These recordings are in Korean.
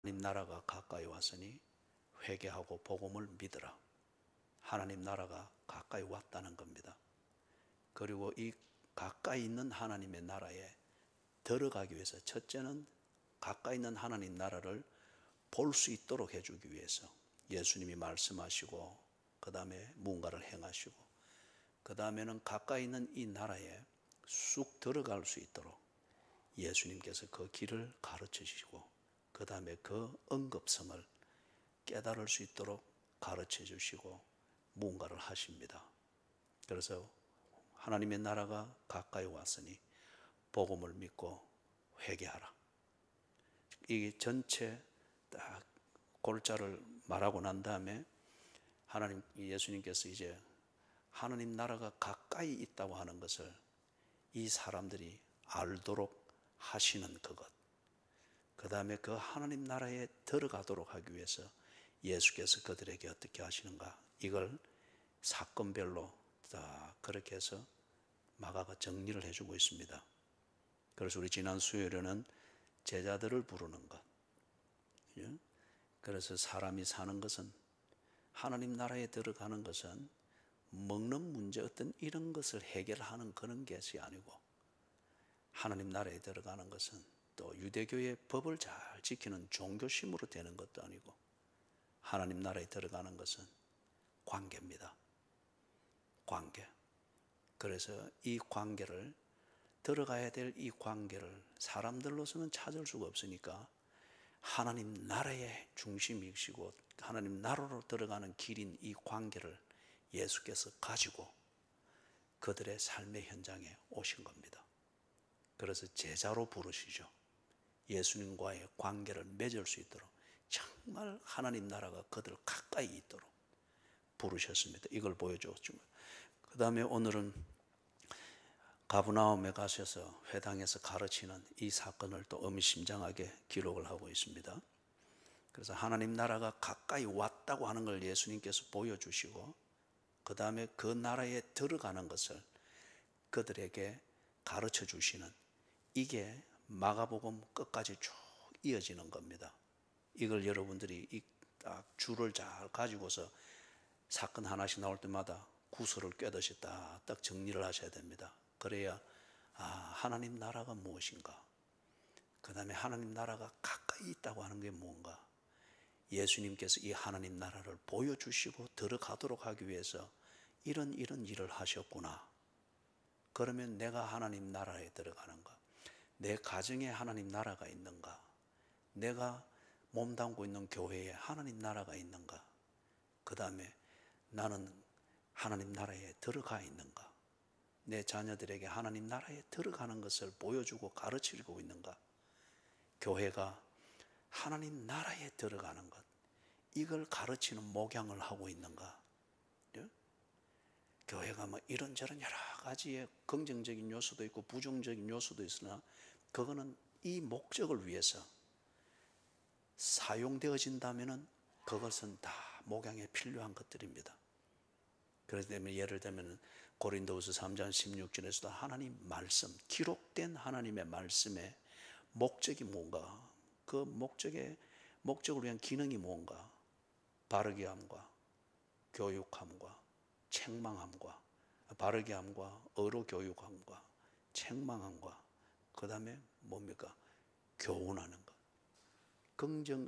하나님 나라가 가까이 왔으니 회개하고 복음을 믿으라. 하나님 나라가 가까이 왔다는 겁니다. 그리고 이 가까이 있는 하나님의 나라에 들어가기 위해서 첫째는 가까이 있는 하나님 나라를 볼 수 있도록 해주기 위해서 예수님이 말씀하시고 그 다음에 무언가를 행하시고 그 다음에는 가까이 있는 이 나라에 쑥 들어갈 수 있도록 예수님께서 그 길을 가르쳐 주시고 그 다음에 그 응급성을 깨달을 수 있도록 가르쳐 주시고 무언가를 하십니다. 그래서 하나님의 나라가 가까이 왔으니 복음을 믿고 회개하라. 이게 전체 딱 골자를 말하고 난 다음에 예수님께서 이제 하나님 나라가 가까이 있다고 하는 것을 이 사람들이 알도록 하시는 그것, 그 다음에 그 하나님 나라에 들어가도록 하기 위해서 예수께서 그들에게 어떻게 하시는가, 이걸 사건별로 다 그렇게 해서 마가가 정리를 해주고 있습니다. 그래서 우리 지난 수요일에는 제자들을 부르는 것, 그래서 사람이 사는 것은, 하나님 나라에 들어가는 것은 먹는 문제 어떤 이런 것을 해결하는 그런 것이 아니고, 하나님 나라에 들어가는 것은 또 유대교의 법을 잘 지키는 종교심으로 되는 것도 아니고, 하나님 나라에 들어가는 것은 관계입니다. 관계. 그래서 이 관계를, 들어가야 될 이 관계를 사람들로서는 찾을 수가 없으니까 하나님 나라의 중심이시고 하나님 나라로 들어가는 길인 이 관계를 예수께서 가지고 그들의 삶의 현장에 오신 겁니다. 그래서 제자로 부르시죠. 예수님과의 관계를 맺을 수 있도록, 정말 하나님 나라가 그들 가까이 있도록 부르셨습니다. 이걸 보여줬죠. 그 다음에 오늘은 가브나움에 가셔서 회당에서 가르치는 이 사건을 또 의미심장하게 기록을 하고 있습니다. 그래서 하나님 나라가 가까이 왔다고 하는 걸 예수님께서 보여주시고 그 다음에 그 나라에 들어가는 것을 그들에게 가르쳐 주시는, 이게 마가복음 끝까지 쭉 이어지는 겁니다. 이걸 여러분들이 딱 줄을 잘 가지고서 사건 하나씩 나올 때마다 구슬을 꿰듯이 딱 정리를 하셔야 됩니다. 그래야 하나님 나라가 무엇인가, 그 다음에 하나님 나라가 가까이 있다고 하는 게 뭔가, 예수님께서 이 하나님 나라를 보여주시고 들어가도록 하기 위해서 이런 일을 하셨구나. 그러면 내가 하나님 나라에 들어가는가, 내 가정에 하나님 나라가 있는가, 내가 몸담고 있는 교회에 하나님 나라가 있는가, 그 다음에 나는 하나님 나라에 들어가 있는가, 내 자녀들에게 하나님 나라에 들어가는 것을 보여주고 가르치고 있는가, 교회가 하나님 나라에 들어가는 것, 이걸 가르치는 목양을 하고 있는가. 교회가 뭐 이런저런 여러 가지의 긍정적인 요소도 있고 부정적인 요소도 있으나 그거는 이 목적을 위해서 사용되어진다면 그것은 다 목양에 필요한 것들입니다. 그래서 예를 들면 고린도후서 3장 16절에서도 하나님 말씀, 기록된 하나님의 말씀의 목적이 뭔가, 그 목적을 위한 기능이 뭔가, 바르게 함과 교육함과 책망함과, 바르게 함과 어로 교육함과 책망함과 그 다음에 뭡니까? 교훈하는 것.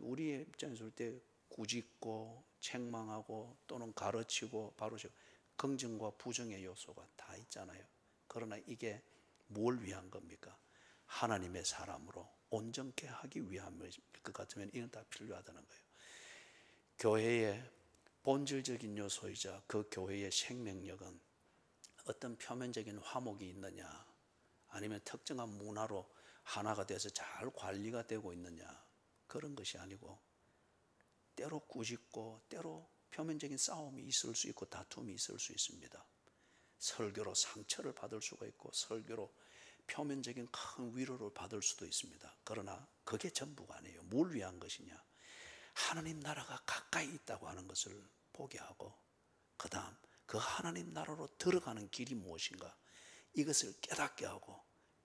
우리의 입장에서 볼 때 꾸짖고 책망하고 또는 가르치고 바로치고 긍정과 부정의 요소가 다 있잖아요. 그러나 이게 뭘 위한 겁니까? 하나님의 사람으로 온전케 하기 위함일 것 같으면 이건 다 필요하다는 거예요. 교회의 본질적인 요소이자 그 교회의 생명력은 어떤 표면적인 화목이 있느냐, 아니면 특정한 문화로 하나가 돼서 잘 관리가 되고 있느냐, 그런 것이 아니고 때로 꾸짖고 때로 표면적인 싸움이 있을 수 있고 다툼이 있을 수 있습니다. 설교로 상처를 받을 수가 있고 설교로 표면적인 큰 위로를 받을 수도 있습니다. 그러나 그게 전부가 아니에요. 뭘 위한 것이냐, 하나님 나라가 가까이 있다고 하는 것을 보게 하고 그 다음 그 하나님 나라로 들어가는 길이 무엇인가, 이것을 깨닫게 하고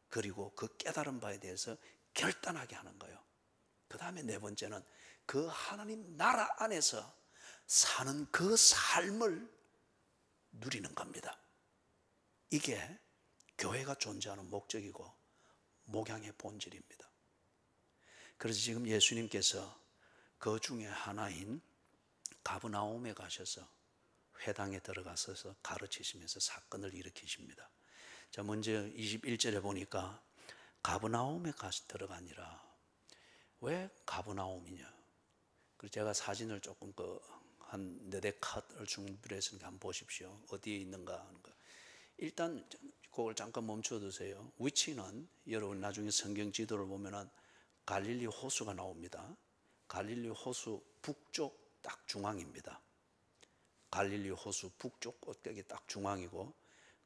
그리고 그 깨달은 바에 대해서 결단하게 하는 거예요. 그 다음에 네 번째는 그 하나님 나라 안에서 사는 그 삶을 누리는 겁니다. 이게 교회가 존재하는 목적이고 목양의 본질입니다. 그래서 지금 예수님께서 그 중에 하나인 가브나움에 가셔서 회당에 들어가셔서 가르치시면서 사건을 일으키십니다. 자, 먼저 21절에 보니까 가브나움에 들어가니라. 왜 가브나움이냐? 그래서 제가 사진을 조금 한 4대 컷을 준비를 했으니까 한번 보십시오. 어디에 있는가 하는 거. 일단 그걸 잠깐 멈춰 두세요. 위치는 여러분 나중에 성경 지도를 보면은 갈릴리 호수가 나옵니다. 갈릴리 호수 북쪽 딱 중앙입니다. 갈릴리 호수 북쪽 꼭대기 딱 중앙이고,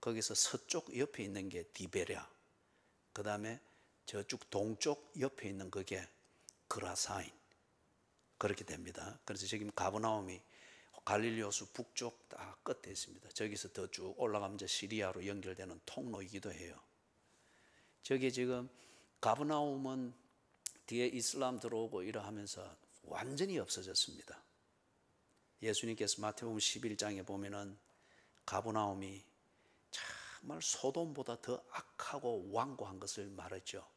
거기서 서쪽 옆에 있는 게 디베랴, 그 다음에 저쪽 동쪽 옆에 있는 그게 그라사인, 그렇게 됩니다. 그래서 지금 가브나움이 갈릴리 호수 북쪽 딱 끝에 있습니다. 저기서 더 쭉 올라가면 시리아로 연결되는 통로이기도 해요. 저기 지금 가브나움은 뒤에 이슬람 들어오고 이러하면서 완전히 없어졌습니다. 예수님께서 마태복음 11장에 보면은 가브나움이 정말 소돔보다 더 악하고 완고한 것을 말했죠.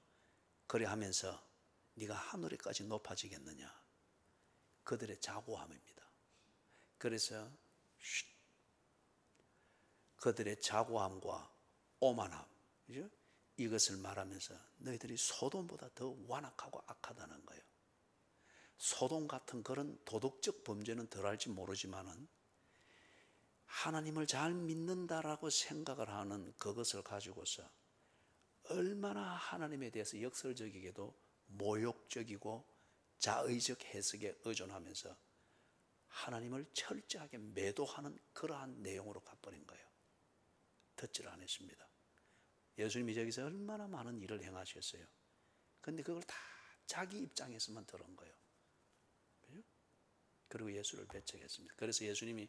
그래 하면서 네가 하늘에까지 높아지겠느냐? 그들의 자고함입니다. 그래서 그들의 자고함과 오만함, 그죠? 이것을 말하면서 너희들이 소돔보다 더 완악하고 악하다는 거예요. 소돔 같은 그런 도덕적 범죄는 덜할지 모르지만은 하나님을 잘 믿는다라고 생각을 하는 그것을 가지고서 얼마나 하나님에 대해서 역설적이게도 모욕적이고 자의적 해석에 의존하면서 하나님을 철저하게 매도하는 그러한 내용으로 가버린 거예요. 듣지를 않았습니다. 예수님이 저기서 얼마나 많은 일을 행하셨어요. 근데 그걸 다 자기 입장에서만 들은 거예요. 그리고 예수를 배척했습니다. 그래서 예수님이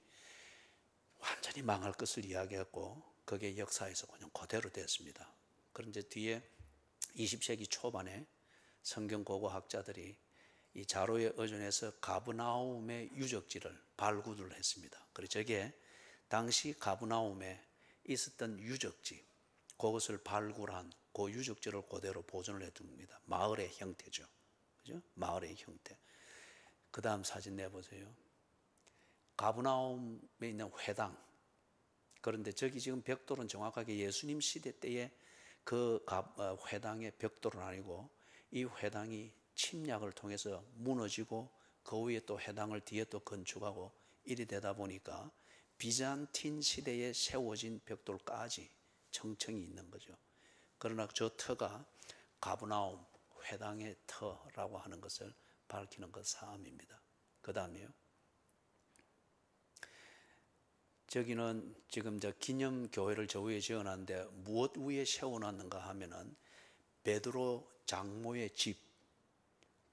완전히 망할 것을 이야기했고 그게 역사에서 그냥 그대로 됐습니다. 그런데 뒤에 20세기 초반에 성경 고고학자들이 이 자료에 의존해서 가브나움의 유적지를 발굴을 했습니다. 그래서 저게 당시 가브나움에 있었던 유적지, 그것을 발굴한 그 유적지를 그대로 보존을 해둡니다. 마을의 형태죠. 그죠? 마을의 형태. 그 다음 사진 내보세요. 가브나움에 있는 회당. 그런데 저기 지금 벽돌은 정확하게 예수님 시대 때의 그 회당의 벽돌은 아니고 이 회당이 침략을 통해서 무너지고 그 위에 또 회당을 뒤에 또 건축하고 이리 되다 보니까 비잔틴 시대에 세워진 벽돌까지 청청이 있는 거죠. 그러나 저 터가 가브나움 회당의 터라고 하는 것을 밝히는 그 사암입니다. 그 다음에요. 저기는 지금 저 기념교회를 저 위에 지어놨는데 무엇 위에 세워놨는가 하면은 베드로 장모의 집,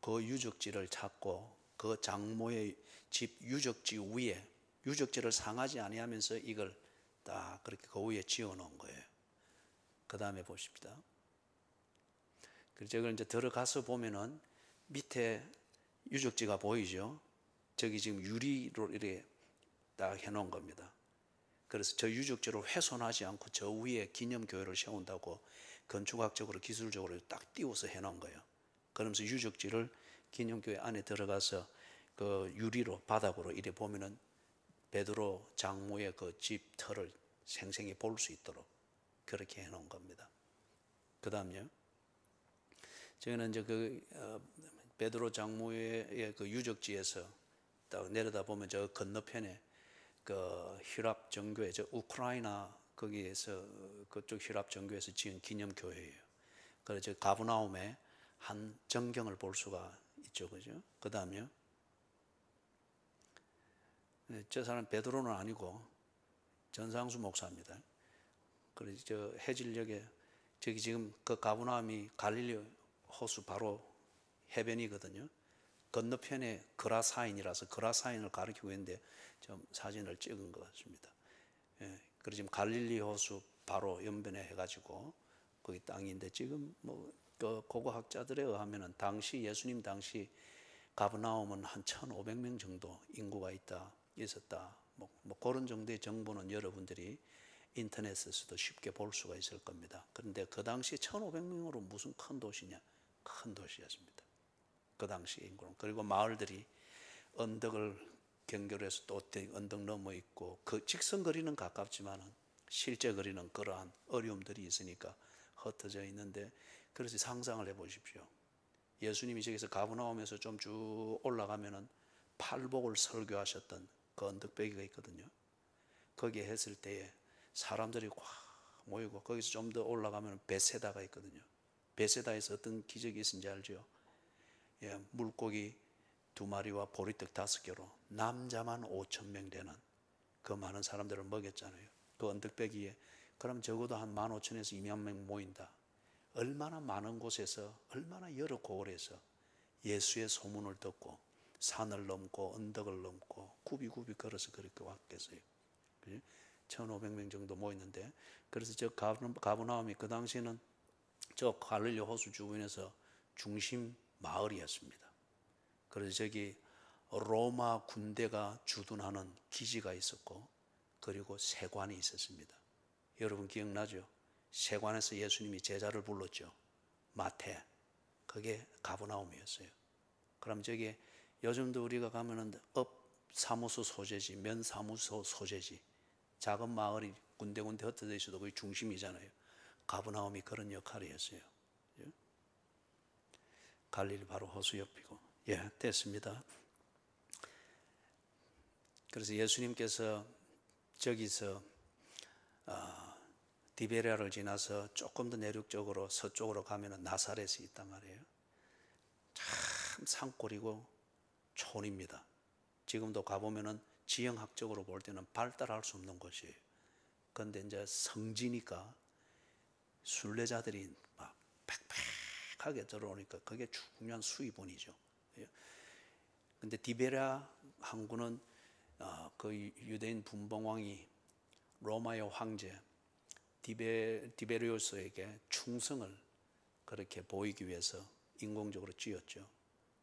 그 유적지를 찾고 그 장모의 집 유적지 위에, 유적지를 상하지 아니하면서 이걸 딱 그렇게 그 위에 지어놓은 거예요. 그 다음에 보십시다. 그래서 저걸 이제 들어가서 보면은 밑에 유적지가 보이죠. 저기 지금 유리로 이렇게 딱 해놓은 겁니다. 그래서 저 유적지를 훼손하지 않고 저 위에 기념교회를 세운다고 건축학적으로 기술적으로 딱 띄워서 해놓은 거예요. 그러면서 유적지를 기념교회 안에 들어가서 그 유리로 바닥으로 이래 보면은 베드로 장모의 그 집 터를 생생히 볼 수 있도록 그렇게 해놓은 겁니다. 그 다음요. 저희는 이제 베드로 장모의 그 유적지에서 딱 내려다 보면 저 건너편에 그 휘랍 정교회, 저 우크라이나 거기에서 그쪽 휘랍 정교회에서 지은 기념교회예요. 그래서 저 가브나움에 한 전경을 볼 수가 있죠, 그죠? 그 다음에요. 저 사람 베드로는 아니고 전상수 목사입니다. 그래서 저 해질녘에 저기 지금 그 가브나움이 갈릴리 호수 바로 해변이거든요. 건너편에 그라사인이라서 그라사인을 가리키고 있는데 좀 사진을 찍은 것 같습니다. 예, 그리고 지금 갈릴리 호수 바로 연변에 해가지고 거기 땅인데 지금 뭐 그 고고학자들에 의하면은 당시 예수님 당시 가버나움은 한 1,500명 정도 인구가 있었다. 뭐 그런 정도의 정보는 여러분들이 인터넷에서도 쉽게 볼 수가 있을 겁니다. 그런데 그 당시 1,500명으로 무슨 큰 도시냐? 큰 도시였습니다. 그 당시 인구는. 그리고 마을들이 언덕을 경계로해서 또 언덕 넘어 있고, 그 직선 거리는 가깝지만은 실제 거리는 그러한 어려움들이 있으니까 흩어져 있는데, 그래서 상상을 해 보십시오. 예수님이 저기서 가버나움에서 좀 쭉 올라가면은 팔복을 설교하셨던 그 언덕배기가 있거든요. 거기에 했을 때에 사람들이 꽉 모이고, 거기서 좀 더 올라가면 베세다가 있거든요. 베세다에서 어떤 기적이 있었는지 알죠? 예, 물고기 2마리와 보리떡 5개로 남자만 5,000명 되는 그 많은 사람들을 먹였잖아요. 그 언덕배기에. 그럼 적어도 한 15,000에서 2만 명 모인다. 얼마나 많은 곳에서, 얼마나 여러 고을에서 예수의 소문을 듣고 산을 넘고 언덕을 넘고 굽이굽이 걸어서 그렇게 왔겠어요. 1,500명 정도 모였는데, 그래서 저 가버나움이 그 당시에는 저 갈릴리 호수 주변에서 중심 마을이었습니다. 그래서 저기 로마 군대가 주둔하는 기지가 있었고, 그리고 세관이 있었습니다. 여러분 기억나죠? 세관에서 예수님이 제자를 불렀죠. 마태. 그게 가버나움이었어요. 그럼 저기 요즘도 우리가 가면은 업 사무소 소재지, 면 사무소 소재지, 작은 마을이 군데군데 흩어져 있어도 거의 중심이잖아요. 가버나움이 그런 역할이었어요. 갈릴리 바로 호수 옆이고. 예, 됐습니다. 그래서 예수님께서 저기서 디베랴를 지나서 조금 더 내륙적으로 서쪽으로 가면은 나사렛이 있단 말이에요. 참 산골이고 촌입니다. 지금도 가보면은 지형학적으로 볼 때는 발달할 수 없는 곳이에요. 그런데 이제 성지니까 순례자들이 막 팩팩하게 들어오니까 그게 중요한 수입원이죠. 근데 디베랴 항구는 그 유대인 분봉왕이 로마의 황제 디베리우스에게 충성을 그렇게 보이기 위해서 인공적으로 지었죠.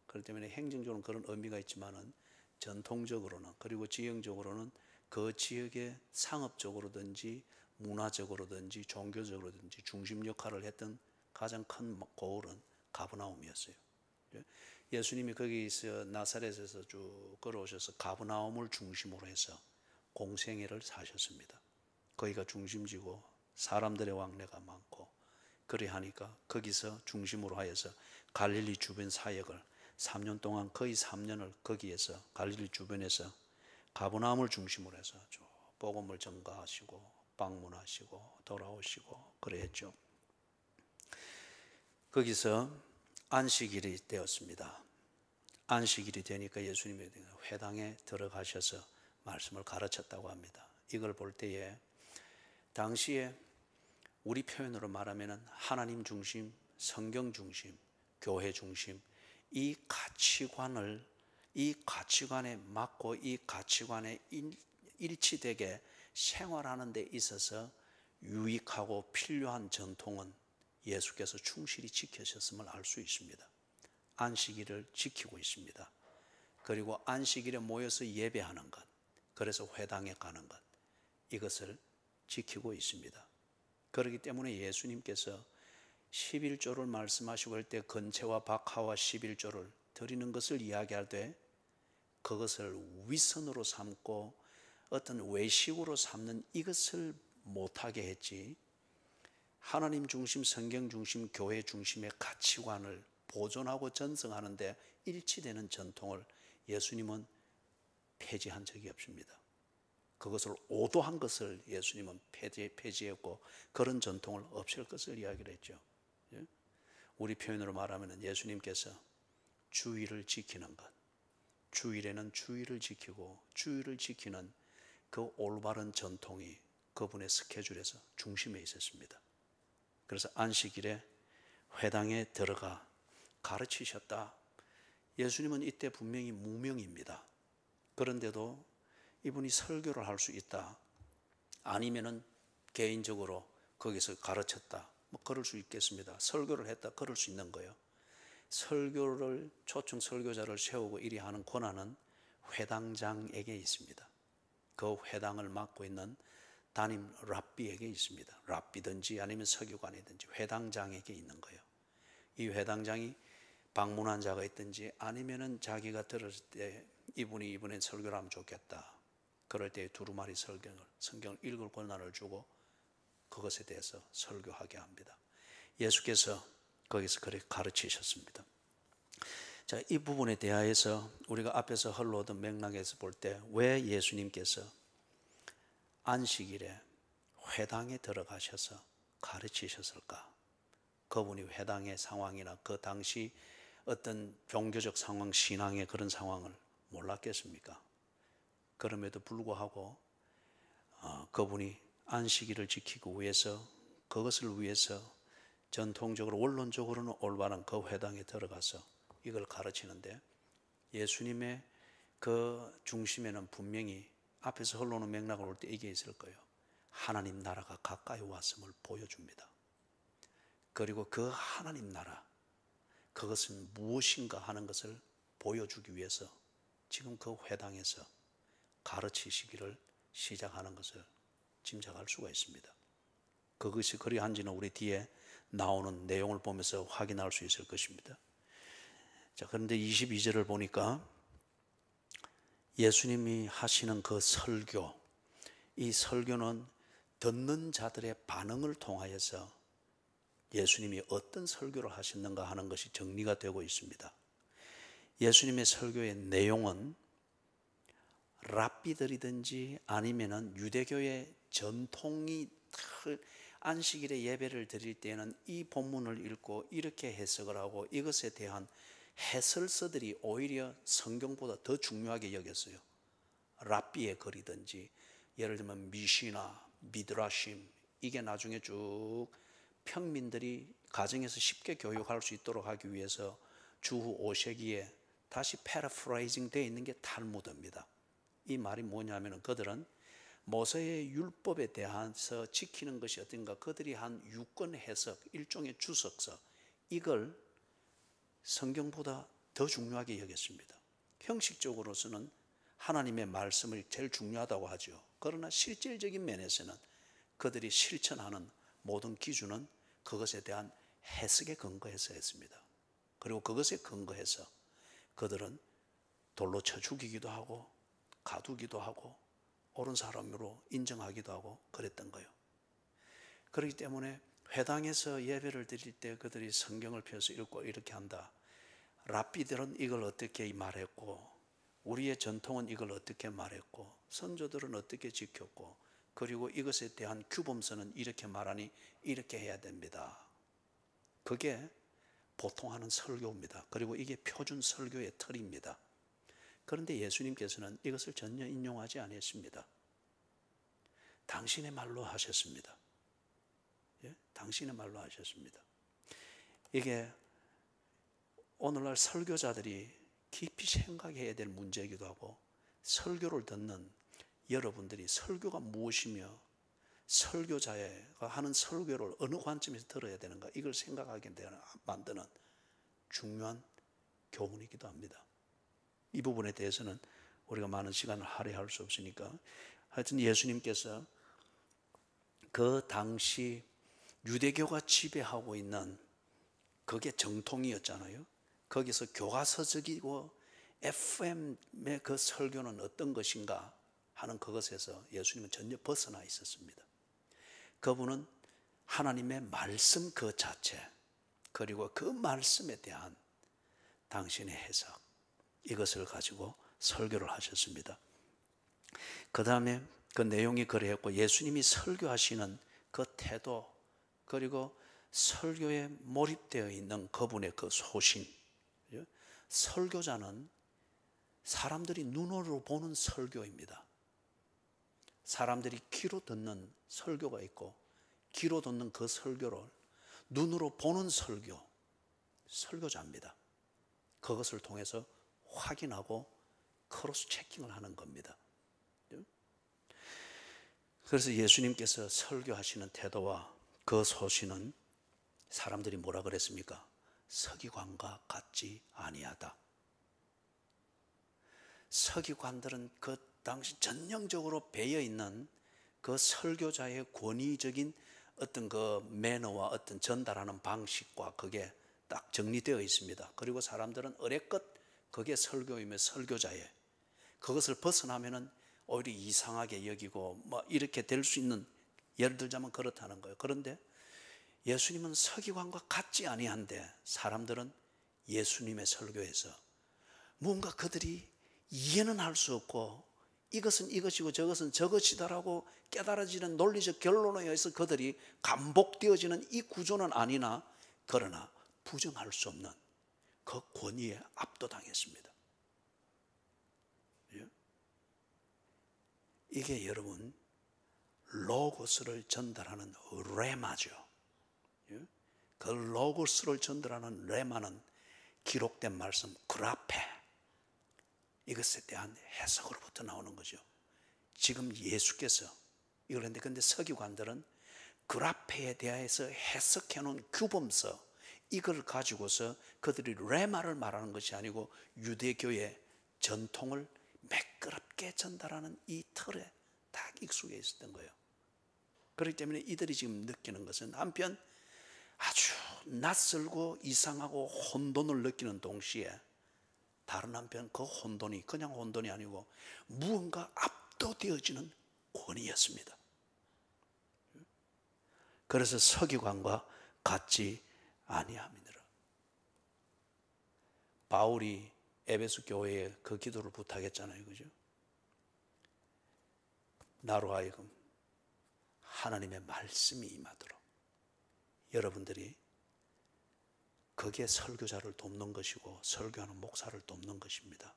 그렇기 때문에 행정적으로는 그런 의미가 있지만은 전통적으로는, 그리고 지형적으로는 그 지역의 상업적으로든지 문화적으로든지 종교적으로든지 중심 역할을 했던 가장 큰 고을은 가버나움이었어요. 예수님이 거기서 나사렛에서 쭉 걸어오셔서 가버나움을 중심으로 해서 공생애를 사셨습니다. 거기가 중심지고 사람들의 왕래가 많고, 그래 하니까 거기서 중심으로 하여서 갈릴리 주변 사역을 3년 동안, 거의 3년을 거기에서 갈릴리 주변에서 가버나움을 중심으로 해서 쭉 복음을 전가하시고 방문하시고 돌아오시고 그래 했죠. 거기서 안식일이 되었습니다. 안식일이 되니까 예수님이 회당에 들어가셔서 말씀을 가르쳤다고 합니다. 이걸 볼 때에 당시에 우리 표현으로 말하면 하나님 중심, 성경 중심, 교회 중심, 이 가치관에 맞고 이 가치관에 일치되게 생활하는 데 있어서 유익하고 필요한 전통은 예수께서 충실히 지키셨음을 알 수 있습니다. 안식일을 지키고 있습니다. 그리고 안식일에 모여서 예배하는 것, 그래서 회당에 가는 것, 이것을 지키고 있습니다. 그렇기 때문에 예수님께서 11조를 말씀하시고 할 때 건채와 박하와 11조를 드리는 것을 이야기할 때 그것을 위선으로 삼고 어떤 외식으로 삼는 이것을 못하게 했지, 하나님 중심, 성경 중심, 교회 중심의 가치관을 보존하고 전승하는 데 일치되는 전통을 예수님은 폐지한 적이 없습니다. 그것을 오도한 것을 예수님은 폐지했고 그런 전통을 없앨 것을 이야기를 했죠. 우리 표현으로 말하면 예수님께서 주일을 지키는 것, 주일에는 주일을 지키고 주일을 지키는 그 올바른 전통이 그분의 스케줄에서 중심에 있었습니다. 그래서 안식일에 회당에 들어가 가르치셨다. 예수님은 이때 분명히 무명입니다. 그런데도 이분이 설교를 할 수 있다, 아니면은 개인적으로 거기서 가르쳤다, 뭐 그럴 수 있겠습니다. 설교를 했다 그럴 수 있는 거예요. 설교를 초청 설교자를 세우고 이리 하는 권한은 회당장에게 있습니다. 그 회당을 맡고 있는 담임 랍비에게 있습니다. 랍비든지 아니면 서기관이든지 회당장에게 있는 거예요. 이 회당장이 방문한 자가 있든지 아니면은 자기가 들었을 때 이분의 설교를 하면 좋겠다. 그럴 때 두루마리 성경을 읽을 권한을 주고 그것에 대해서 설교하게 합니다. 예수께서 거기서 그렇게 가르치셨습니다. 자, 이 부분에 대하여서 우리가 앞에서 흘러오던 맥락에서 볼 때 왜 예수님께서 안식일에 회당에 들어가셔서 가르치셨을까? 그분이 회당의 상황이나 그 당시 어떤 종교적 상황, 신앙의 그런 상황을 몰랐겠습니까? 그럼에도 불구하고 그분이 안식일을 지키기 위해서, 그것을 위해서 전통적으로 원론적으로는 올바른 그 회당에 들어가서 이걸 가르치는데, 예수님의 그 중심에는 분명히 앞에서 흘러오는 맥락을 볼 때 이게 있을 거예요. 하나님 나라가 가까이 왔음을 보여줍니다. 그리고 그 하나님 나라, 그것은 무엇인가 하는 것을 보여주기 위해서 지금 그 회당에서 가르치시기를 시작하는 것을 짐작할 수가 있습니다. 그것이 그리한지는 우리 뒤에 나오는 내용을 보면서 확인할 수 있을 것입니다. 자, 그런데 22절을 보니까 예수님이 하시는 그 설교, 이 설교는 듣는 자들의 반응을 통하여서 예수님이 어떤 설교를 하셨는가 하는 것이 정리가 되고 있습니다. 예수님의 설교의 내용은 랍비들이든지 아니면은 유대교의 전통이 안식일에 예배를 드릴 때는 이 본문을 읽고 이렇게 해석을 하고 이것에 대한 해설서들이 오히려 성경보다 더 중요하게 여겼어요. 랍비의 글이든지 예를 들면 미시나, 미드라심, 이게 나중에 쭉 평민들이 가정에서 쉽게 교육할 수 있도록 하기 위해서 주후 5세기에 다시 패러프레이징 되어 있는 게 탈무드입니다. 이 말이 뭐냐면 그들은 모세의 율법에 대해서 지키는 것이 어떤가, 그들이 한 유권 해석, 일종의 주석서, 이걸 성경보다 더 중요하게 여겼습니다. 형식적으로서는 하나님의 말씀을 제일 중요하다고 하죠. 그러나 실질적인 면에서는 그들이 실천하는 모든 기준은 그것에 대한 해석에 근거해서 했습니다. 그리고 그것에 근거해서 그들은 돌로 쳐 죽이기도 하고 가두기도 하고 옳은 사람으로 인정하기도 하고 그랬던 거예요. 그렇기 때문에 회당에서 예배를 드릴 때 그들이 성경을 펴서 읽고 이렇게 한다. 랍비들은 이걸 어떻게 말했고, 우리의 전통은 이걸 어떻게 말했고, 선조들은 어떻게 지켰고, 그리고 이것에 대한 규범서는 이렇게 말하니 이렇게 해야 됩니다. 그게 보통 하는 설교입니다. 그리고 이게 표준 설교의 틀입니다. 그런데 예수님께서는 이것을 전혀 인용하지 않았습니다. 당신의 말로 하셨습니다. 예? 당신의 말로 하셨습니다. 이게 오늘날 설교자들이 깊이 생각해야 될 문제이기도 하고, 설교를 듣는 여러분들이 설교가 무엇이며 설교자가 하는 설교를 어느 관점에서 들어야 되는가, 이걸 생각하게 만드는 중요한 교훈이기도 합니다. 이 부분에 대해서는 우리가 많은 시간을 할애할 수 없으니까, 하여튼 예수님께서 그 당시 유대교가 지배하고 있는 그게 정통이었잖아요. 거기서 교과서적이고 FM의 그 설교는 어떤 것인가 하는 그것에서 예수님은 전혀 벗어나 있었습니다. 그분은 하나님의 말씀 그 자체, 그리고 그 말씀에 대한 당신의 해석, 이것을 가지고 설교를 하셨습니다. 그 다음에 그 내용이 그랬고, 예수님이 설교하시는 그 태도, 그리고 설교에 몰입되어 있는 그분의 그 소신. 설교자는 사람들이 눈으로 보는 설교입니다. 사람들이 귀로 듣는 설교가 있고, 귀로 듣는 그 설교를 눈으로 보는 설교, 설교자입니다. 그것을 통해서 확인하고 크로스 체킹을 하는 겁니다. 그래서 예수님께서 설교하시는 태도와 그 소신은 사람들이 뭐라 그랬습니까? 서기관과 같지 아니하다. 서기관들은 그 당시 전형적으로 배어 있는 그 설교자의 권위적인 어떤 그 매너와 어떤 전달하는 방식과 그게 딱 정리되어 있습니다. 그리고 사람들은 어레껏 그게 설교이며 설교자에 그것을 벗어나면은 오히려 이상하게 여기고 뭐 이렇게 될 수 있는, 예를 들자면 그렇다는 거예요. 그런데 예수님은 서기관과 같지 아니한데 사람들은 예수님의 설교에서 뭔가 그들이 이해는 할 수 없고 이것은 이것이고 저것은 저것이다라고 깨달아지는 논리적 결론에 의해서 그들이 감복되어지는 이 구조는 아니나 그러나 부정할 수 없는 그 권위에 압도당했습니다. 이게 여러분 로고스를 전달하는 레마죠. 그 로고스를 전달하는 레마는 기록된 말씀 그라페, 이것에 대한 해석으로부터 나오는 거죠. 지금 예수께서 이걸 했는데, 근데 서기관들은 그라페에 대해서 해석해 놓은 규범서, 이걸 가지고서 그들이 레마를 말하는 것이 아니고 유대교의 전통을 매끄럽게 전달하는 이 틀에 딱 익숙해 있었던 거예요. 그렇기 때문에 이들이 지금 느끼는 것은 한편 아주 낯설고 이상하고 혼돈을 느끼는 동시에 다른 한편 그 혼돈이 그냥 혼돈이 아니고 무언가 압도되어지는 권위였습니다. 그래서 서기관과 같지 아니함이니라. 바울이 에베소 교회에 그 기도를 부탁했잖아요, 그죠? 나로 하여금 하나님의 말씀이 임하도록, 여러분들이 그게 설교자를 돕는 것이고 설교하는 목사를 돕는 것입니다.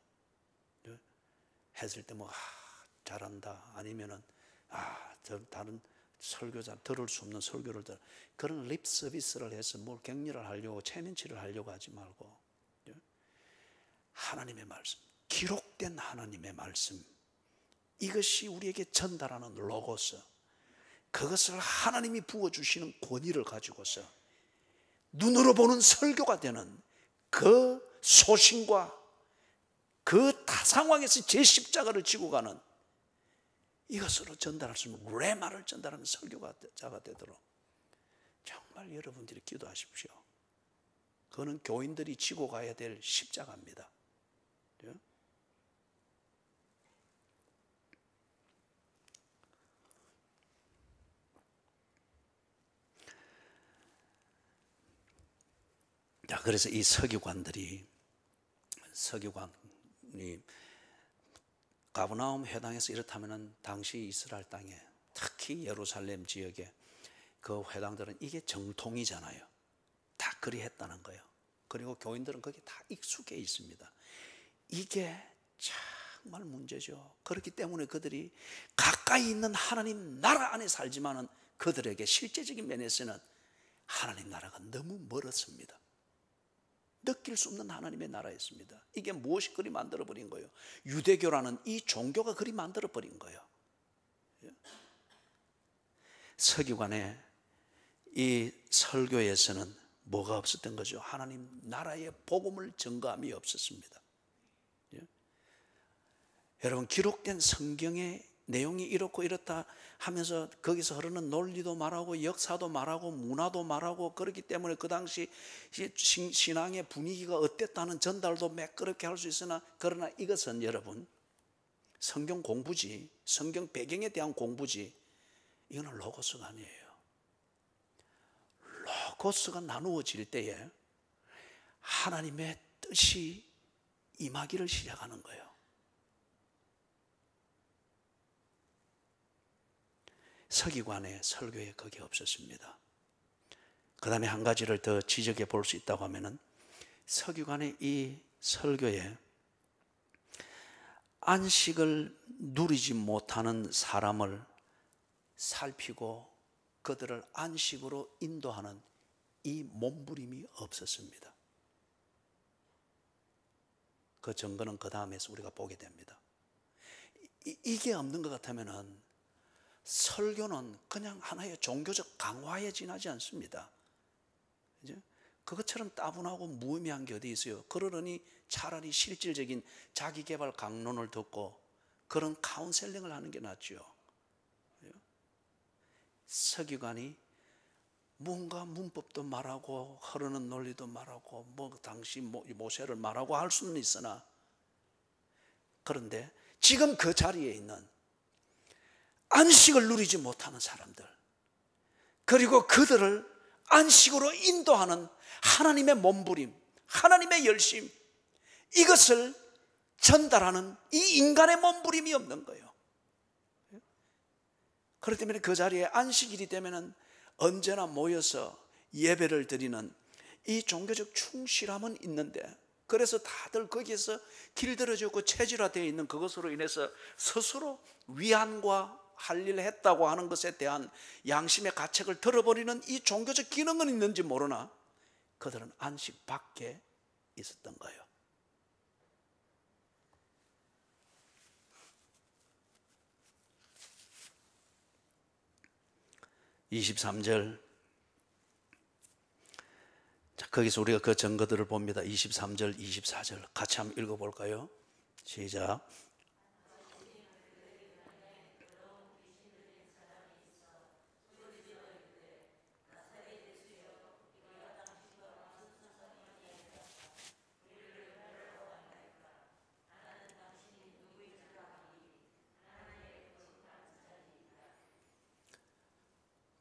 했을 때 뭐 잘한다, 아니면은 저 다른 설교자 들을 수 없는 설교를 들어, 그런 립 서비스를 해서 뭘 격려를 하려고 체면치를 하려고 하지 말고 하나님의 말씀, 기록된 하나님의 말씀, 이것이 우리에게 전달하는 로고스, 그것을 하나님이 부어주시는 권위를 가지고서 눈으로 보는 설교가 되는 그 소신과 그 타 상황에서 제 십자가를 지고 가는 이것으로 전달할 수 있는 레마를 전달하는 설교자가 되도록 정말 여러분들이 기도하십시오. 그거는 교인들이 지고 가야 될 십자가입니다. 자, 그래서 이 서기관이 가버나움 회당에서 이렇다면은 당시 이스라엘 땅에, 특히 예루살렘 지역에 그 회당들은 이게 정통이잖아요. 다 그리 했다는 거예요. 그리고 교인들은 거기 다 익숙해 있습니다. 이게 정말 문제죠. 그렇기 때문에 그들이 가까이 있는 하나님 나라 안에 살지만은 그들에게 실제적인 면에서는 하나님 나라가 너무 멀었습니다. 느낄 수 없는 하나님의 나라였습니다. 이게 무엇이 그리 만들어버린 거예요? 유대교라는 이 종교가 그리 만들어버린 거예요. 서기관의 이 설교에서는 뭐가 없었던 거죠? 하나님 나라의 복음을 전가함이 없었습니다. 여러분, 기록된 성경의 내용이 이렇고 이렇다 하면서 거기서 흐르는 논리도 말하고 역사도 말하고 문화도 말하고 그렇기 때문에 그 당시 신앙의 분위기가 어땠다는 전달도 매끄럽게 할 수 있으나, 그러나 이것은 여러분 성경 공부지, 성경 배경에 대한 공부지, 이거는 로고스가 아니에요. 로고스가 나누어질 때에 하나님의 뜻이 임하기를 시작하는 거예요. 서기관의 설교에 그게 없었습니다. 그 다음에 한 가지를 더 지적해 볼 수 있다고 하면은, 서기관의 이 설교에 안식을 누리지 못하는 사람을 살피고 그들을 안식으로 인도하는 이 몸부림이 없었습니다. 그 증거는 그 다음에서 우리가 보게 됩니다. 이게 없는 것 같으면은 설교는 그냥 하나의 종교적 강화에 지나지 않습니다. 그것처럼 따분하고 무의미한 게 어디 있어요? 그러니 차라리 실질적인 자기개발 강론을 듣고 그런 카운셀링을 하는 게 낫죠. 서기관이 뭔가 문법도 말하고 흐르는 논리도 말하고 당시 모세를 말하고 할 수는 있으나, 그런데 지금 그 자리에 있는 안식을 누리지 못하는 사람들, 그리고 그들을 안식으로 인도하는 하나님의 몸부림, 하나님의 열심, 이것을 전달하는 이 인간의 몸부림이 없는 거예요. 그렇기 때문에 그 자리에 안식일이 되면은 언제나 모여서 예배를 드리는 이 종교적 충실함은 있는데, 그래서 다들 거기에서 길들여졌고 체질화되어 있는 그것으로 인해서 스스로 위안과 할 일을 했다고 하는 것에 대한 양심의 가책을 들어버리는 이 종교적 기능은 있는지 모르나 그들은 안식 밖에 있었던 거예요. (23절) 자, 거기서 우리가 그 증거들을 봅니다. 23절, 24절 같이 한번 읽어볼까요? 시작.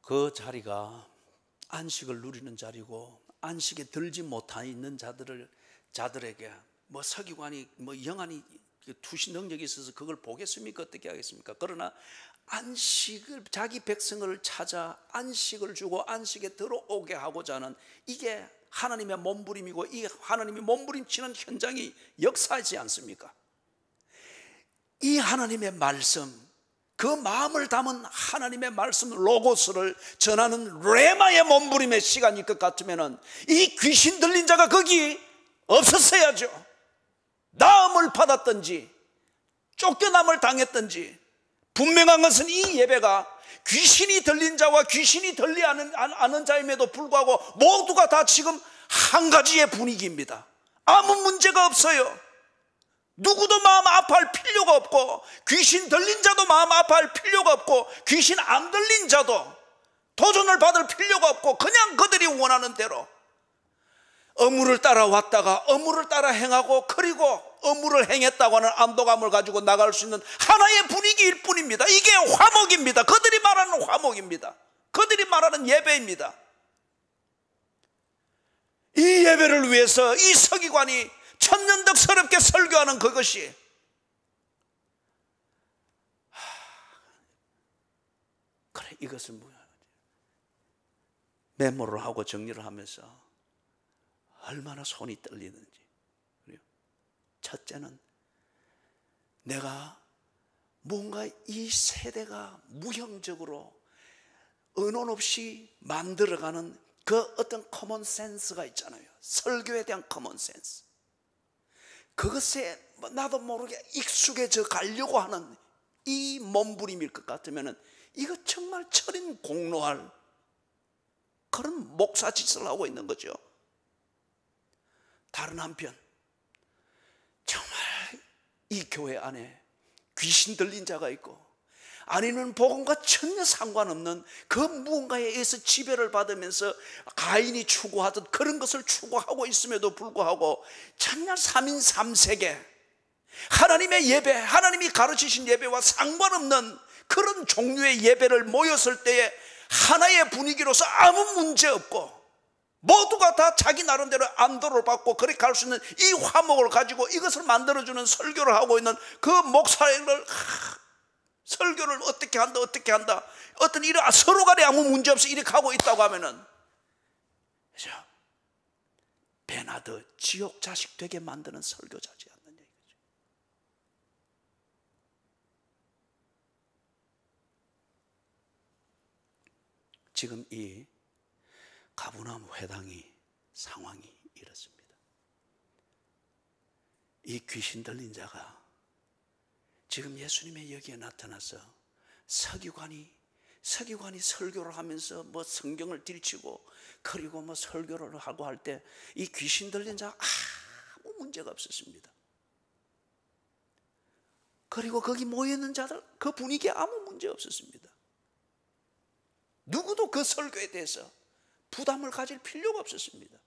그 자리가 안식을 누리는 자리고, 안식에 들지 못하 있는 자들에게 서기관이 영안이 투시 능력이 있어서 그걸 보겠습니까? 어떻게 하겠습니까? 그러나 안식을, 자기 백성을 찾아 안식을 주고 안식에 들어오게 하고자 하는 이게 하나님의 몸부림이고, 이 하나님이 몸부림치는 현장이 역사하지 않습니까? 이 하나님의 말씀, 그 마음을 담은 하나님의 말씀 로고스를 전하는 레마의 몸부림의 시간일 것 같으면 이 귀신 들린 자가 거기 없었어야죠. 나음을 받았든지 쫓겨남을 당했든지, 분명한 것은 이 예배가 귀신이 들린 자와 귀신이 들리 않은 자임에도 불구하고 모두가 다 지금 한 가지의 분위기입니다. 아무 문제가 없어요. 누구도 마음 아파할 필요가 없고, 귀신 들린 자도 마음 아파할 필요가 없고, 귀신 안 들린 자도 도전을 받을 필요가 없고, 그냥 그들이 원하는 대로 어무를 따라왔다가 어무를 따라 행하고, 그리고 어무를 행했다고 하는 안도감을 가지고 나갈 수 있는 하나의 분위기일 뿐입니다. 이게 화목입니다. 그들이 말하는 화목입니다. 그들이 말하는 예배입니다. 이 예배를 위해서 이 서기관이 천년덕스럽게 설교하는 그것이 그래, 이것을 뭐야, 메모를 하고 정리를 하면서 얼마나 손이 떨리는지. 첫째는 내가 뭔가 이 세대가 무형적으로 의논 없이 만들어가는 그 어떤 커먼 센스가 있잖아요. 설교에 대한 커먼 센스, 그것에 나도 모르게 익숙해져 가려고 하는 이 몸부림일 것 같으면 이거 정말 철인 공로할 그런 목사짓을 하고 있는 거죠. 다른 한편 정말 이 교회 안에 귀신 들린 자가 있고, 아니면 복음과 전혀 상관없는 그 무언가에 의해서 지배를 받으면서 가인이 추구하듯 그런 것을 추구하고 있음에도 불구하고 정말 3인 3세계 하나님의 예배, 하나님이 가르치신 예배와 상관없는 그런 종류의 예배를 모였을 때에 하나의 분위기로서 아무 문제 없고, 모두가 다 자기 나름대로 안도를 받고 그렇게 갈 수 있는 이 화목을 가지고 이것을 만들어주는 설교를 하고 있는 그 목사를, 설교를 어떻게 한다 어떤 이런 서로 간에 아무 문제 없이 이렇게 하고 있다고 하면은 베나드 지옥 자식 되게 만드는 설교자지 않는 얘기죠. 지금 이 가버나움 회당이 상황이 이렇습니다. 이 귀신 들린 자가 지금 예수님의 여기에 나타나서 서기관이 서기관이 설교를 하면서 뭐 성경을 들이치고 그리고 뭐 설교를 하고 할 때 이 귀신 들린 자가 아무 문제가 없었습니다. 그리고 거기 모여있는 자들 그 분위기에 아무 문제 없었습니다. 누구도 그 설교에 대해서 부담을 가질 필요가 없었습니다.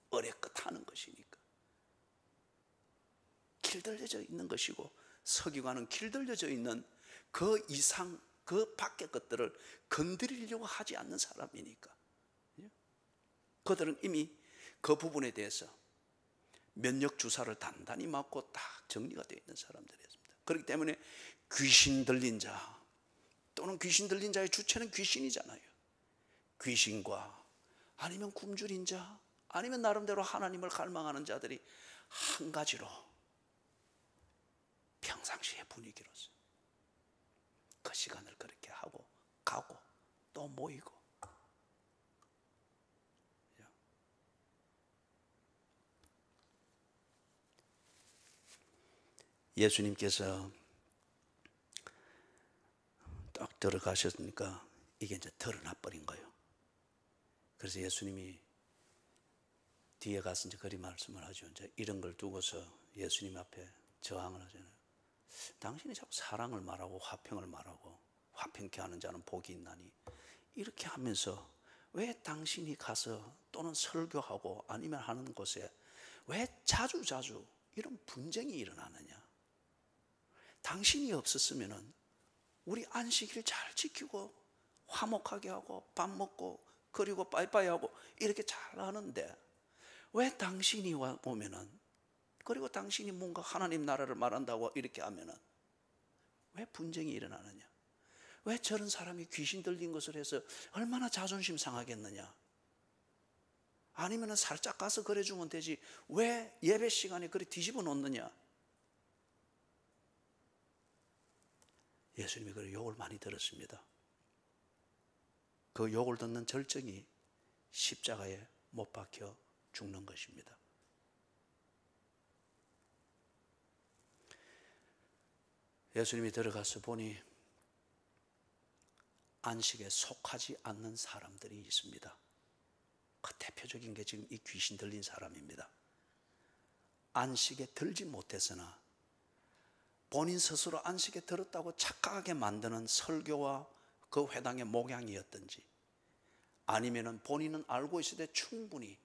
어렵게 하는 것이니까. 길들여져 있는 것이고 서기관은 길들여져 있는 그 이상 그 밖의 것들을 건드리려고 하지 않는 사람이니까. 그들은 이미 그 부분에 대해서 면역 주사를 단단히 맞고 딱 정리가 되어 있는 사람들이었습니다. 그렇기 때문에 귀신 들린 자 또는 귀신 들린 자의 주체는 귀신이잖아요. 귀신과 아니면 굶주린 자 아니면 나름대로 하나님을 갈망하는 자들이 한 가지로 평상시의 분위기로서 그 시간을 그렇게 하고 가고 또 모이고. 예수님께서 딱 들어가셨으니까 이게 이제 드러나 버린 거예요. 그래서 예수님이 뒤에 가서 이제 그리 말씀을 하죠. 이제 이런 걸 두고서 예수님 앞에 저항을 하잖아요. 당신이 자꾸 사랑을 말하고 화평을 말하고 화평케 하는 자는 복이 있나니 이렇게 하면서 왜 당신이 가서 또는 설교하고 아니면 하는 곳에 왜 자주 이런 분쟁이 일어나느냐. 당신이 없었으면은 우리 안식일 잘 지키고 화목하게 하고 밥 먹고 그리고 빠이빠이 하고 이렇게 잘 하는데 왜 당신이 오면은 그리고 당신이 뭔가 하나님 나라를 말한다고 이렇게 하면은 왜 분쟁이 일어나느냐. 왜 저런 사람이 귀신 들린 것을 해서 얼마나 자존심 상하겠느냐. 아니면 살짝 가서 그래주면 되지 왜 예배 시간에 그래 뒤집어 놓느냐. 예수님이 그 욕을 많이 들었습니다. 그 욕을 듣는 절정이 십자가에 못 박혀 죽는 것입니다. 예수님이 들어가서 보니 안식에 속하지 않는 사람들이 있습니다. 그 대표적인 게 지금 이 귀신 들린 사람입니다. 안식에 들지 못해서나 본인 스스로 안식에 들었다고 착각하게 만드는 설교와 그 회당의 목양이었든지 아니면은 본인은 알고 있을 때 충분히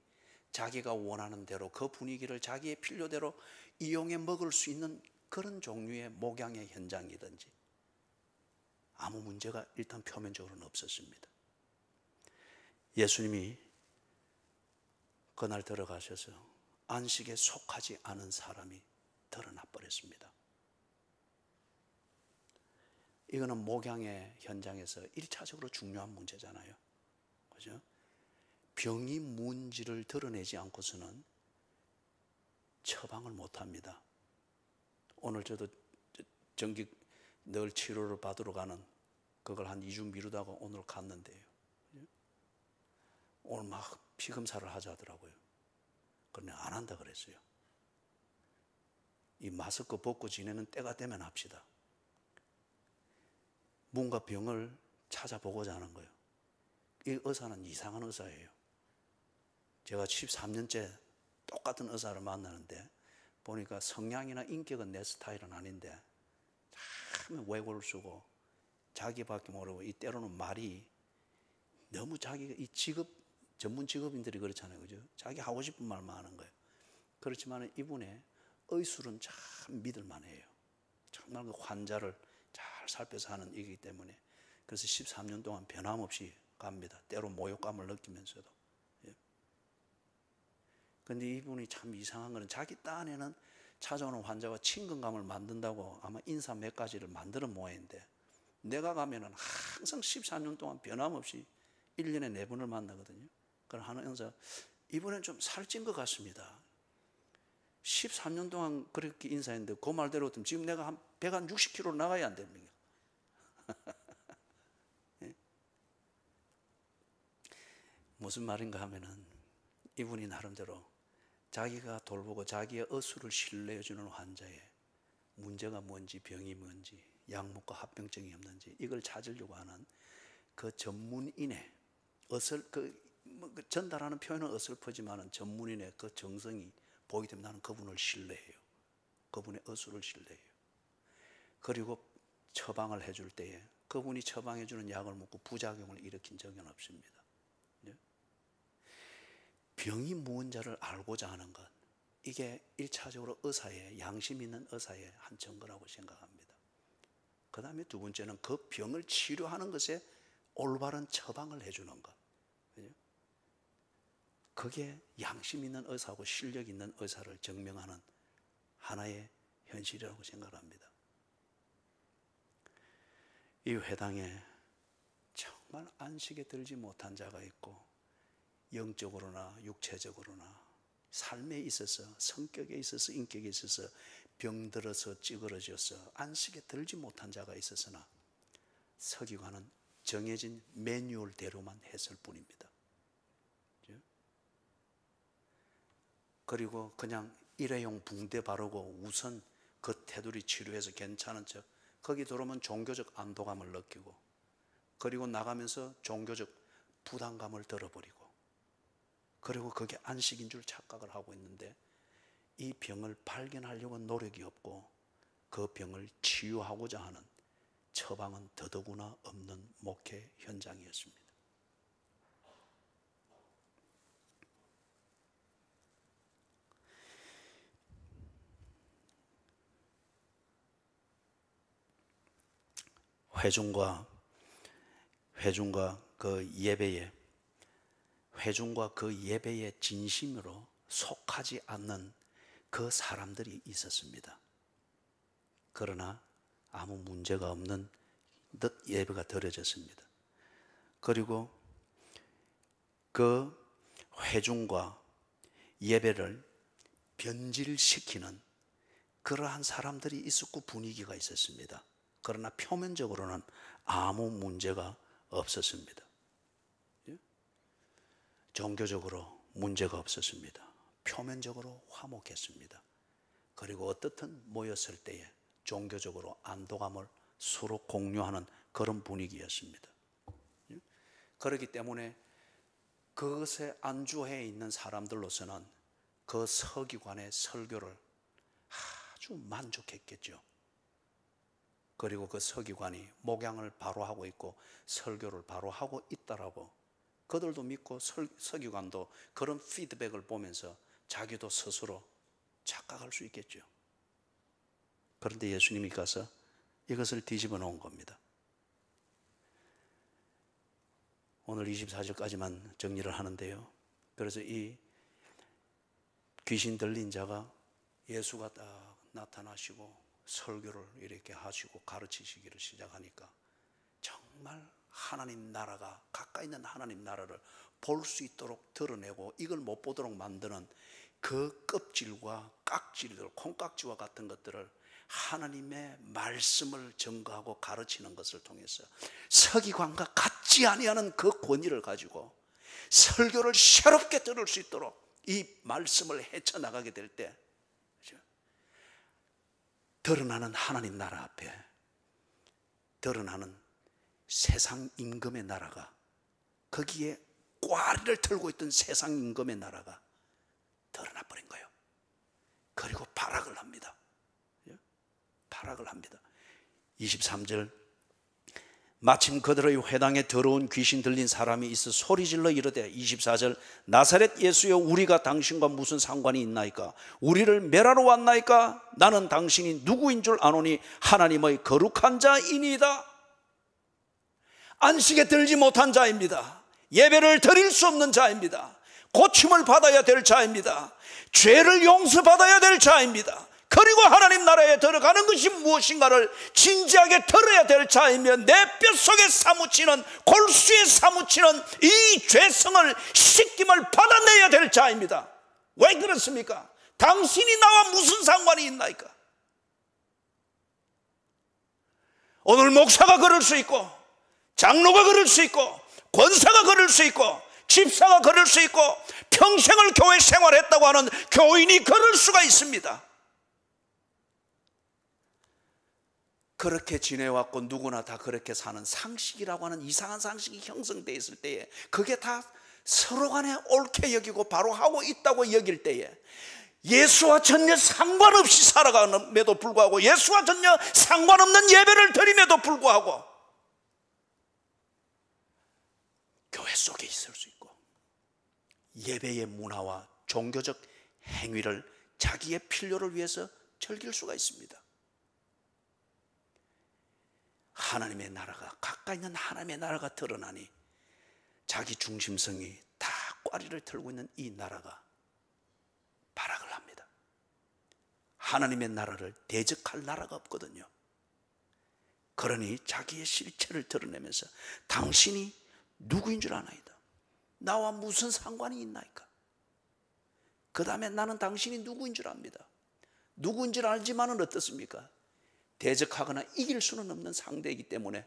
자기가 원하는 대로 그 분위기를 자기의 필요대로 이용해 먹을 수 있는 그런 종류의 목양의 현장이든지 아무 문제가 일단 표면적으로는 없었습니다. 예수님이 그날 들어가셔서 안식에 속하지 않은 사람이 드러나 버렸습니다. 이거는 목양의 현장에서 1차적으로 중요한 문제잖아요. 그죠? 병이 뭔지를 드러내지 않고서는 처방을 못 합니다. 오늘 저도 정기 늘 치료를 받으러 가는 그걸 한 2주 미루다가 오늘 갔는데요. 오늘 막 피검사를 하자 하더라고요. 그런데 안 한다 그랬어요. 이 마스크 벗고 지내는 때가 되면 합시다. 뭔가 병을 찾아보고자 하는 거예요. 이 의사는 이상한 의사예요. 제가 13년째 똑같은 의사를 만나는데 보니까 성향이나 인격은 내 스타일은 아닌데 참 외골을 쓰고 자기밖에 모르고 이 때로는 말이 너무 자기가 이 직업 전문 직업인들이 그렇잖아요. 그죠? 자기 하고 싶은 말만 하는 거예요. 그렇지만 이분의 의술은 참 믿을만해요. 정말 그 환자를 잘 살펴서 하는 일이기 때문에 그래서 13년 동안 변함없이 갑니다. 때로 모욕감을 느끼면서도. 그런데 이분이 참 이상한 거는 자기 딴에는 찾아오는 환자와 친근감을 만든다고 아마 인사 몇 가지를 만드는 모양인데 내가 가면은 항상 14년 동안 변함없이 1년에 4번을 만나거든요. 그럼 하면서 이번엔 좀 살찐 것 같습니다. 13년 동안 그렇게 인사했는데 그 말대로 지금 내가 한 160kg 나가야 안 됩니까? 무슨 말인가 하면은 이분이 나름대로 자기가 돌보고 자기의 의술을 신뢰해 주는 환자의 문제가 뭔지, 병이 뭔지, 약물과 합병증이 없는지 이걸 찾으려고 하는 그 전문인의 전달하는 표현은 어설프지만 전문인의 그 정성이 보이기 때문에 나는 그분을 신뢰해요. 그분의 어수를 신뢰해요. 그리고 처방을 해줄 때에 그분이 처방해주는 약을 먹고 부작용을 일으킨 적은 없습니다. 병이 무언자를 알고자 하는 것, 이게 1차적으로 의사의, 양심 있는 의사의 한 증거라고 생각합니다. 그 다음에 두 번째는 그 병을 치료하는 것에 올바른 처방을 해주는 것. 그게 양심 있는 의사하고 실력 있는 의사를 증명하는 하나의 현실이라고 생각합니다. 이 회당에 정말 안식에 들지 못한 자가 있고 영적으로나 육체적으로나 삶에 있어서, 성격에 있어서, 인격에 있어서 병들어서 찌그러져서 안식에 들지 못한 자가 있었으나 서기관은 정해진 매뉴얼대로만 했을 뿐입니다. 그리고 그냥 일회용 붕대 바르고 우선 그 테두리 치료해서 괜찮은 척, 거기 들어오면 종교적 안도감을 느끼고, 그리고 나가면서 종교적 부담감을 들어버리고, 그리고 그게 안식인 줄 착각을 하고 있는데 이 병을 발견하려고 노력이 없고 그 병을 치유하고자 하는 처방은 더더구나 없는 목회 현장이었습니다. 회중과 그 예배에 진심으로 속하지 않는 그 사람들이 있었습니다. 그러나 아무 문제가 없는 듯 예배가 드려졌습니다. 그리고 그 회중과 예배를 변질시키는 그러한 사람들이 있었고 분위기가 있었습니다. 그러나 표면적으로는 아무 문제가 없었습니다. 종교적으로 문제가 없었습니다. 표면적으로 화목했습니다. 그리고 어떻든 모였을 때에 종교적으로 안도감을 서로 공유하는 그런 분위기였습니다. 그렇기 때문에 그것에 안주해 있는 사람들로서는 그 서기관의 설교를 아주 만족했겠죠. 그리고 그 서기관이 목양을 바로 하고 있고 설교를 바로 하고 있다라고 그들도 믿고 서기관도 그런 피드백을 보면서 자기도 스스로 착각할 수 있겠죠. 그런데 예수님이 가서 이것을 뒤집어 놓은 겁니다. 오늘 24절까지만 정리를 하는데요. 그래서 이 귀신 들린 자가 예수가 딱 나타나시고 설교를 이렇게 하시고 가르치시기를 시작하니까 정말 하나님 나라가, 가까이 있는 하나님 나라를 볼 수 있도록 드러내고 이걸 못 보도록 만드는 그 껍질과 깍질들, 콩깍지와 같은 것들을 하나님의 말씀을 증거하고 가르치는 것을 통해서 서기관과 같지 아니하는 그 권위를 가지고 설교를 새롭게 들을 수 있도록 이 말씀을 헤쳐나가게 될 때 드러나는 하나님 나라 앞에 드러나는 세상 임금의 나라가, 거기에 꽈리를 털고 있던 세상 임금의 나라가 드러나 버린 거예요. 그리고 발악을 합니다. 발악을 합니다. 23절, 마침 그들의 회당에 더러운 귀신 들린 사람이 있어 소리질러 이르되 24절, 나사렛 예수여 우리가 당신과 무슨 상관이 있나이까? 우리를 멸하러 왔나이까? 나는 당신이 누구인 줄 아노니 하나님의 거룩한 자이니이다. 안식에 들지 못한 자입니다. 예배를 드릴 수 없는 자입니다. 고침을 받아야 될 자입니다. 죄를 용서받아야 될 자입니다. 그리고 하나님 나라에 들어가는 것이 무엇인가를 진지하게 들어야 될 자이며 내 뼛속에 사무치는, 골수에 사무치는 이 죄성을 씻김을 받아내야 될 자입니다. 왜 그렇습니까? 당신이 나와 무슨 상관이 있나이까? 오늘 목사가 그럴 수 있고 장로가 그럴 수 있고 권사가 그럴 수 있고 집사가 그럴 수 있고 평생을 교회 생활했다고 하는 교인이 그럴 수가 있습니다. 그렇게 지내왔고 누구나 다 그렇게 사는 상식이라고 하는 이상한 상식이 형성되어 있을 때에, 그게 다 서로 간에 옳게 여기고 바로 하고 있다고 여길 때에, 예수와 전혀 상관없이 살아감에도 불구하고, 예수와 전혀 상관없는 예배를 드림에도 불구하고 교회 속에 있을 수 있고, 예배의 문화와 종교적 행위를 자기의 필요를 위해서 즐길 수가 있습니다. 하나님의 나라가, 가까이 있는 하나님의 나라가 드러나니 자기 중심성이 다 꽈리를 틀고 있는 이 나라가 발악을 합니다. 하나님의 나라를 대적할 나라가 없거든요. 그러니 자기의 실체를 드러내면서 당신이 누구인 줄 아나이다. 나와 무슨 상관이 있나이까? 그 다음에 나는 당신이 누구인 줄 압니다. 누구인 줄 알지만은 어떻습니까? 대적하거나 이길 수는 없는 상대이기 때문에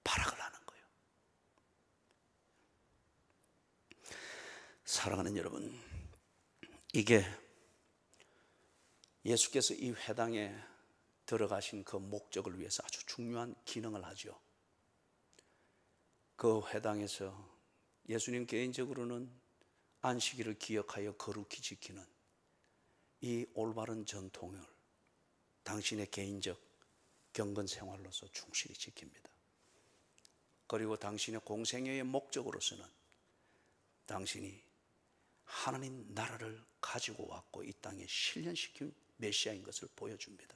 발악을 하는 거예요. 사랑하는 여러분, 이게 예수께서 이 회당에 들어가신 그 목적을 위해서 아주 중요한 기능을 하죠. 그 회당에서 예수님 개인적으로는 안식일을 기억하여 거룩히 지키는 이 올바른 전통을 당신의 개인적 경건 생활로서 충실히 지킵니다. 그리고 당신의 공생애의 목적으로서는 당신이 하나님 나라를 가지고 왔고 이 땅에 실현시킨 메시아인 것을 보여줍니다.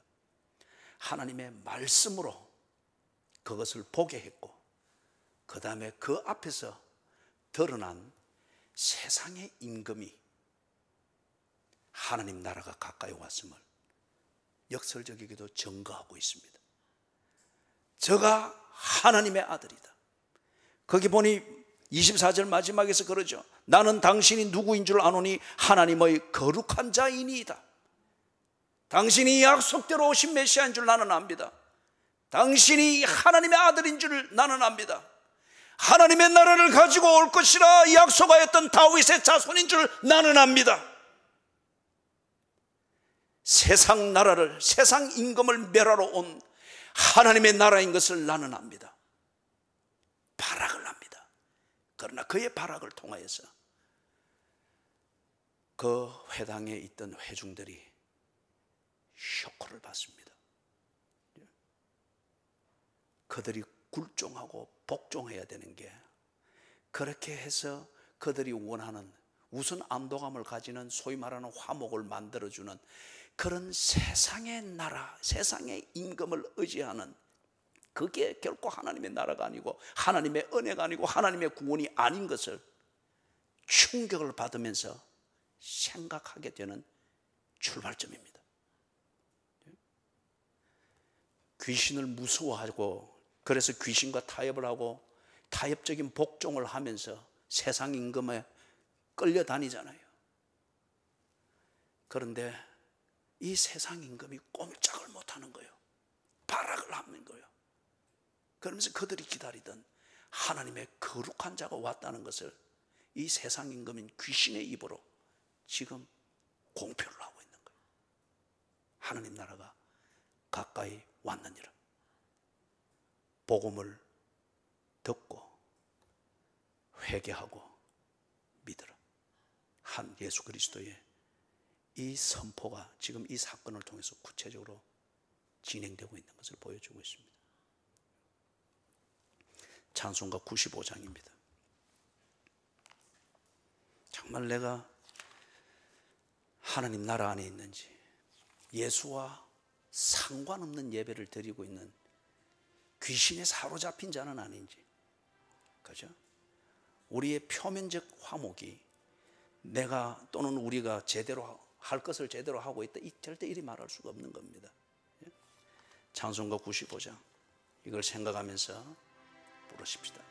하나님의 말씀으로 그것을 보게 했고, 그 다음에 그 앞에서 드러난 세상의 임금이 하나님 나라가 가까이 왔음을 역설적이게도 증거하고 있습니다. 저가 하나님의 아들이다. 거기 보니 24절 마지막에서 그러죠. 나는 당신이 누구인 줄 아노니 하나님의 거룩한 자이니이다. 당신이 약속대로 오신 메시아인 줄 나는 압니다. 당신이 하나님의 아들인 줄 나는 압니다. 하나님의 나라를 가지고 올 것이라 약속하였던 다윗의 자손인 줄 나는 압니다. 세상 나라를, 세상 임금을 멸하러 온 하나님의 나라인 것을 나는 압니다. 발악을 합니다. 그러나 그의 발악을 통하여서 그 회당에 있던 회중들이 쇼크를 받습니다. 그들이 굴종하고 복종해야 되는 게, 그렇게 해서 그들이 원하는 우선 안도감을 가지는 소위 말하는 화목을 만들어주는 그런 세상의 나라, 세상의 임금을 의지하는, 그게 결코 하나님의 나라가 아니고 하나님의 은혜가 아니고 하나님의 구원이 아닌 것을 충격을 받으면서 생각하게 되는 출발점입니다. 귀신을 무서워하고, 그래서 귀신과 타협을 하고 타협적인 복종을 하면서 세상 임금에 끌려다니잖아요. 그런데 이 세상 임금이 꼼짝을 못하는 거예요. 발악을 하는 거예요. 그러면서 그들이 기다리던 하나님의 거룩한 자가 왔다는 것을 이 세상 임금인 귀신의 입으로 지금 공표를 하고 있는 거예요. 하나님 나라가 가까이 왔느니라. 복음을 듣고 회개하고 믿으라. 한 예수 그리스도의 이 선포가 지금 이 사건을 통해서 구체적으로 진행되고 있는 것을 보여주고 있습니다. 찬송가 95장입니다. 정말 내가 하나님 나라 안에 있는지, 예수와 상관없는 예배를 드리고 있는 귀신에 사로잡힌 자는 아닌지, 그죠? 우리의 표면적 화목이 내가 또는 우리가 제대로 할 것을 제대로 하고 있다, 절대 이리 말할 수가 없는 겁니다. 찬송가 95장, 이걸 생각하면서 부르십시다.